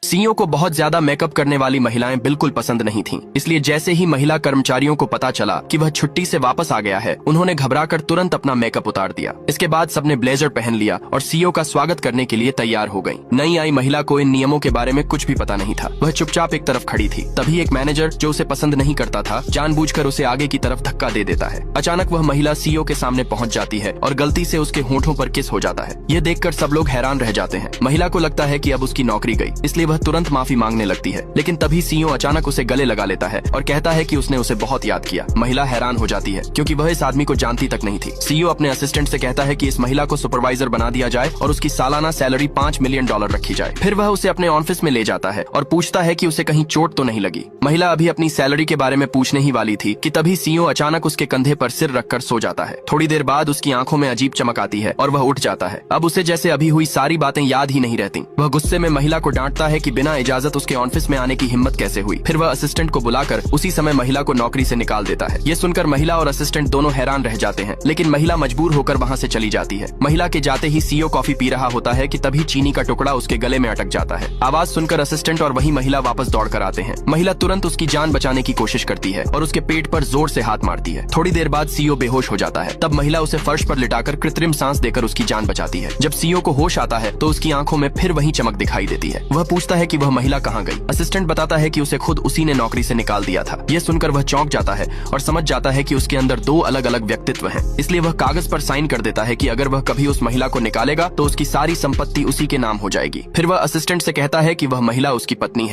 CEO को बहुत ज्यादा मेकअप करने वाली महिलाएं बिल्कुल पसंद नहीं थीं। इसलिए जैसे ही महिला कर्मचारियों को पता चला कि वह छुट्टी से वापस आ गया है, उन्होंने घबराकर तुरंत अपना मेकअप उतार दिया। इसके बाद सबने ब्लेजर पहन लिया और सीईओ का स्वागत करने के लिए तैयार हो गई। नई आई महिला को इन नियमों के बारे में कुछ भी पता नहीं था। वह चुपचाप एक तरफ खड़ी थी। तभी एक मैनेजर जो उसे पसंद नहीं करता था, जानबूझकर उसे आगे की तरफ धक्का दे देता है। अचानक वह महिला सीईओ के सामने पहुंच जाती है और गलती से उसके होंठों पर किस हो जाता है। यह देखकर सब लोग हैरान रह जाते हैं। महिला को लगता है कि अब उसकी नौकरी गई, इसलिए वह तुरंत माफी मांगने लगती है। लेकिन तभी सीईओ अचानक उसे गले लगा लेता है और कहता है कि उसने उसे बहुत याद किया। महिला हैरान हो जाती है क्योंकि वह इस आदमी को जानती तक नहीं थी। सीईओ अपने असिस्टेंट से कहता है कि इस महिला को सुपरवाइजर बना दिया जाए और उसकी सालाना सैलरी $5 मिलियन रखी जाए। फिर वह उसे अपने ऑफिस में ले जाता है और पूछता है कि उसे कहीं चोट तो नहीं लगी। महिला अभी अपनी सैलरी के बारे में पूछने ही वाली थी कि तभी सीईओ अचानक उसके कंधे पर सिर रखकर सो जाता है। थोड़ी देर बाद उसकी आंखों में अजीब चमक आती है और वह उठ जाता है। अब उसे जैसे अभी हुई सारी बातें याद ही नहीं रहती। वह गुस्से में महिला को डांटता है कि बिना इजाजत उसके ऑफिस में आने की हिम्मत कैसे हुई। फिर वह असिस्टेंट को बुलाकर उसी समय महिला को नौकरी से निकाल देता है। ये सुनकर महिला और असिस्टेंट दोनों हैरान रह जाते हैं, लेकिन महिला मजबूर होकर वहाँ से चली जाती है। महिला के जाते ही सीईओ कॉफी पी रहा होता है कि तभी चीनी का टुकड़ा उसके गले में अटक जाता है। आवाज सुनकर असिस्टेंट और वही महिला वापस दौड़कर आते हैं। महिला तुरंत उसकी जान बचाने की कोशिश करती है और उसके पेट पर जोर से हाथ मारती है। थोड़ी देर बाद सीईओ बेहोश हो जाता है। तब महिला उसे फर्श पर लिटाकर कृत्रिम सांस देकर उसकी जान बचाती है। जब सीईओ को होश आता है तो उसकी आंखों में फिर वही चमक दिखाई देती है। वह पूछता है कि वह महिला कहाँ गई। असिस्टेंट बताता है कि उसे खुद उसी ने नौकरी से निकाल दिया था। यह सुनकर वह चौंक जाता है और समझ जाता है कि उसके अंदर दो अलग अलग व्यक्तित्व हैं। इसलिए वह कागज पर साइन कर देता है कि अगर वह कभी उस महिला को निकालेगा तो उसकी सारी संपत्ति उसी के नाम हो जाएगी। फिर वह असिस्टेंट से कहता है कि वह महिला उसकी पत्नी है।